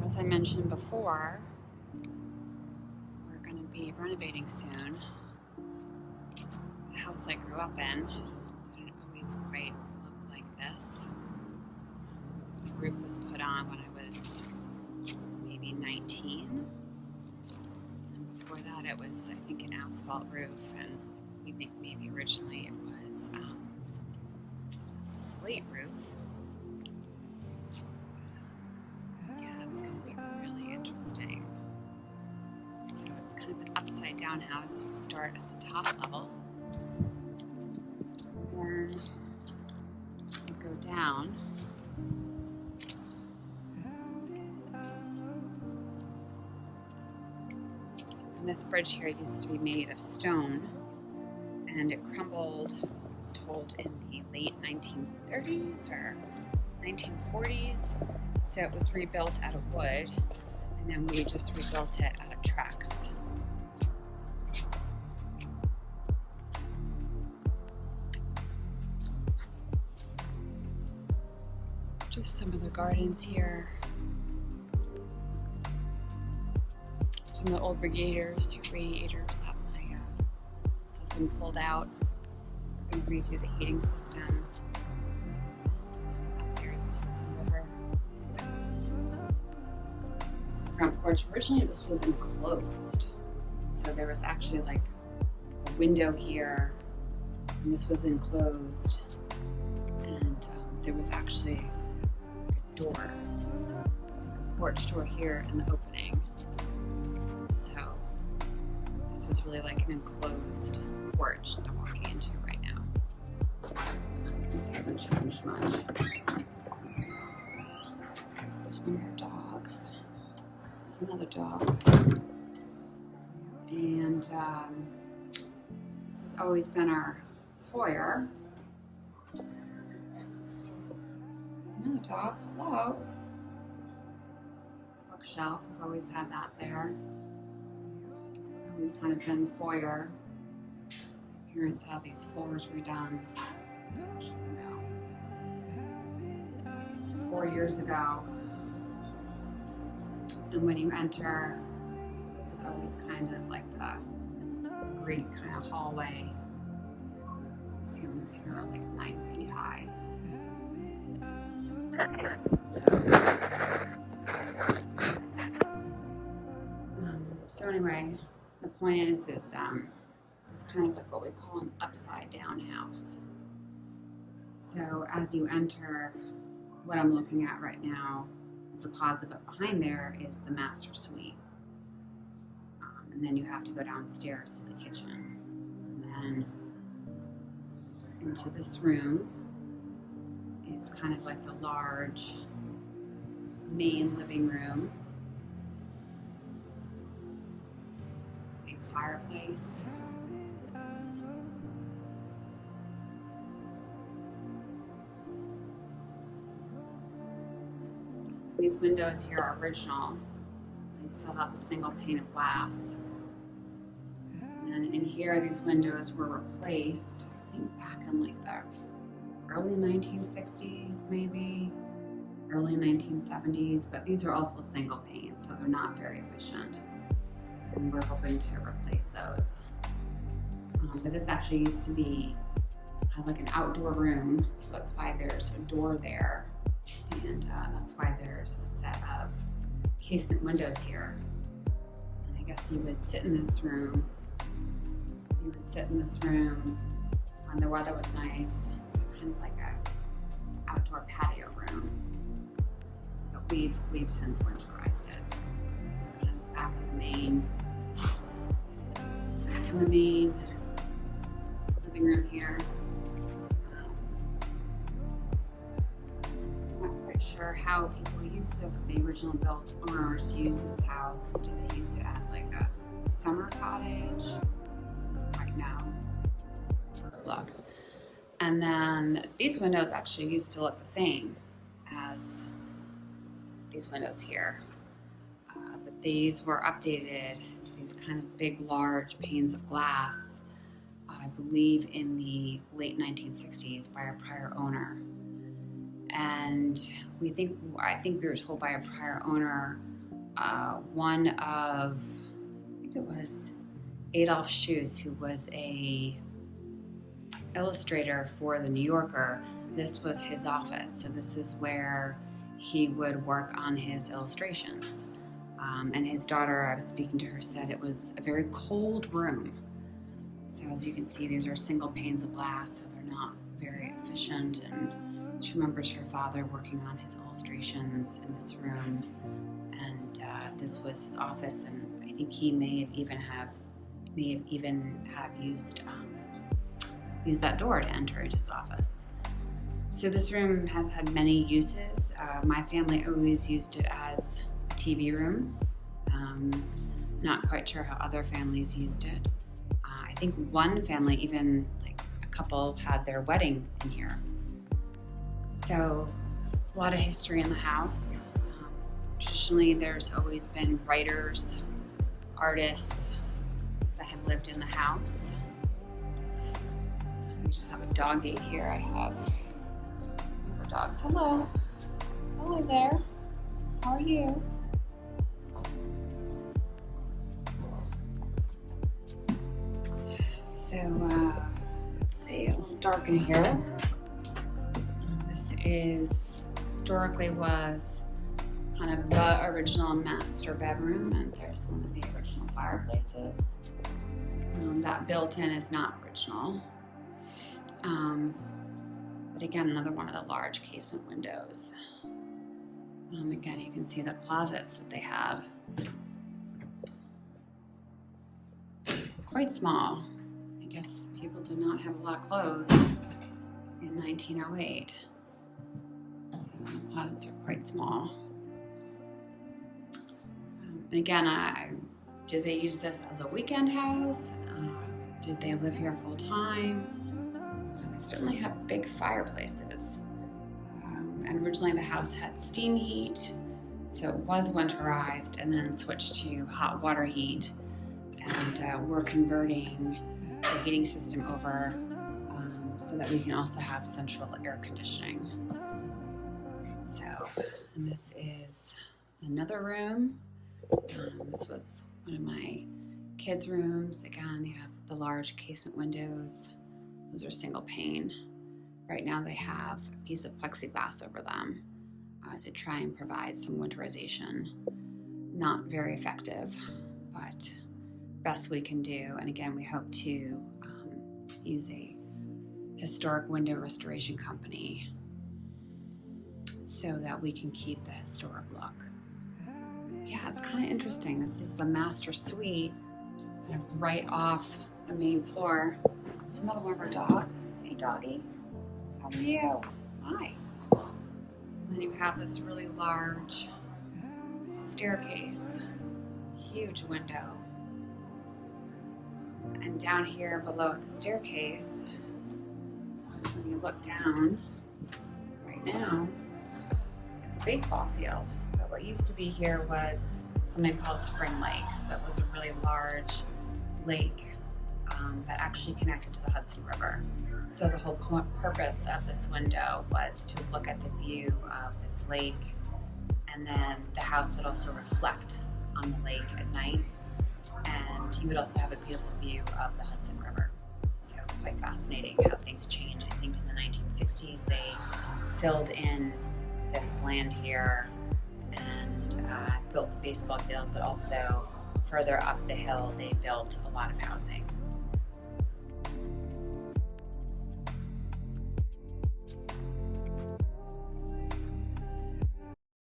As I mentioned before, we're going to be renovating soon. The house I grew up in didn't always quite look like this. The roof was put on when I was maybe 19. And before that it was, I think, an asphalt roof, and we think maybe originally it was a slate roof. Yeah, it's going to be really interesting. So it's kind of an upside down house. You start at the top level, then you go down. And this bridge here used to be made of stone, and it crumbled, I was told, in the late 1930s or 1940s. So it was rebuilt out of wood, and then we just rebuilt it out of tracks. Just some of the gardens here. Some of the old radiators that my husband pulled out. We're going to redo the heating system. And up there is the Hudson River. This is the front porch. Originally this was enclosed. So there was actually like a window here, and this was enclosed. And there was actually like a door, like a porch door here in the opening. So this was really like an enclosed porch that I'm walking into right now. This hasn't changed much. There's one more dogs. There's another dog. And this has always been our foyer. There's another dog. Hello. Bookshelf. We've always had that there. It's kind of been the foyer. My parents had these floors redone. Actually, no. 4 years ago. And when you enter, this is always kind of like the great kind of hallway. The ceilings here are like 9 feet high. So anyway, the point is this is kind of like what we call an upside down house. So as you enter, what I'm looking at right now is a closet, but behind there is the master suite. And then you have to go downstairs to the kitchen. And then into this room is kind of like the large main living room. Big fireplace. These windows here are original. They still have a single pane of glass. And in here, these windows were replaced, I think back in like the early 1960s, maybe, early 1970s, but these are also single panes, so they're not very efficient. And we're hoping to replace those. But this actually used to be kind of like an outdoor room, so that's why there's a door there. And that's why there's a set of casement windows here. And I guess you would sit in this room. You would sit in this room when the weather was nice. So kind of like a outdoor patio room. But we've since winterized it. So kind of back in the main living room here. Sure how people use this. The original built owners used this house. Did they use it as like a summer cottage? Right now, look. And then these windows actually used to look the same as these windows here, but these were updated to these kind of big, large panes of glass. I believe in the late 1960s by a prior owner. And I think we were told by a prior owner one of, I think it was Adolf Schuss, who was a illustrator for the New Yorker. This was his office, so this is where he would work on his illustrations. And his daughter, I was speaking to her, said it was a very cold room. So as you can see, these are single panes of glass, so they're not very efficient. And she remembers her father working on his illustrations in this room. And this was his office, and I think he may have even used that door to enter into his office. So this room has had many uses. My family always used it as a TV room. Not quite sure how other families used it. I think one family, even like a couple, had their wedding in here. So a lot of history in the house. Traditionally, there's always been writers, artists that have lived in the house. We just have a dog gate here. I have our dogs. Hello. Hello there. How are you? So, let's see, a little dark in here. This is, historically was kind of the original master bedroom, and there's one of the original fireplaces. That built-in is not original. But again, another one of the large casement windows. Again, you can see the closets that they had. Quite small. I guess people did not have a lot of clothes in 1908. So the closets are quite small. And again, did they use this as a weekend house? Did they live here full time? They certainly had big fireplaces. And originally the house had steam heat, so it was winterized and then switched to hot water heat. And we're converting the heating system over so that we can also have central air conditioning. So, and this is another room. This was one of my kids' rooms. Again, you have the large casement windows. Those are single pane. Right now they have a piece of plexiglass over them to try and provide some winterization. Not very effective, but best we can do. And again, we hope to use a historic window restoration company so that we can keep the historic look. Yeah, it's kind of interesting. This is the master suite, kind of right off the main floor. There's another one of our dogs. Hey, doggy. How are you? Hi. And then you have this really large staircase, huge window. And down here below the staircase, when you look down, right now, it's a baseball field. But what used to be here was something called Spring Lake. So it was a really large lake that actually connected to the Hudson River. So the whole purpose of this window was to look at the view of this lake, and then the house would also reflect on the lake at night, and you would also have a beautiful view of the Hudson River. So quite fascinating how things change. I think in the 1960s they filled in this land here and built the baseball field, but also further up the hill they built a lot of housing.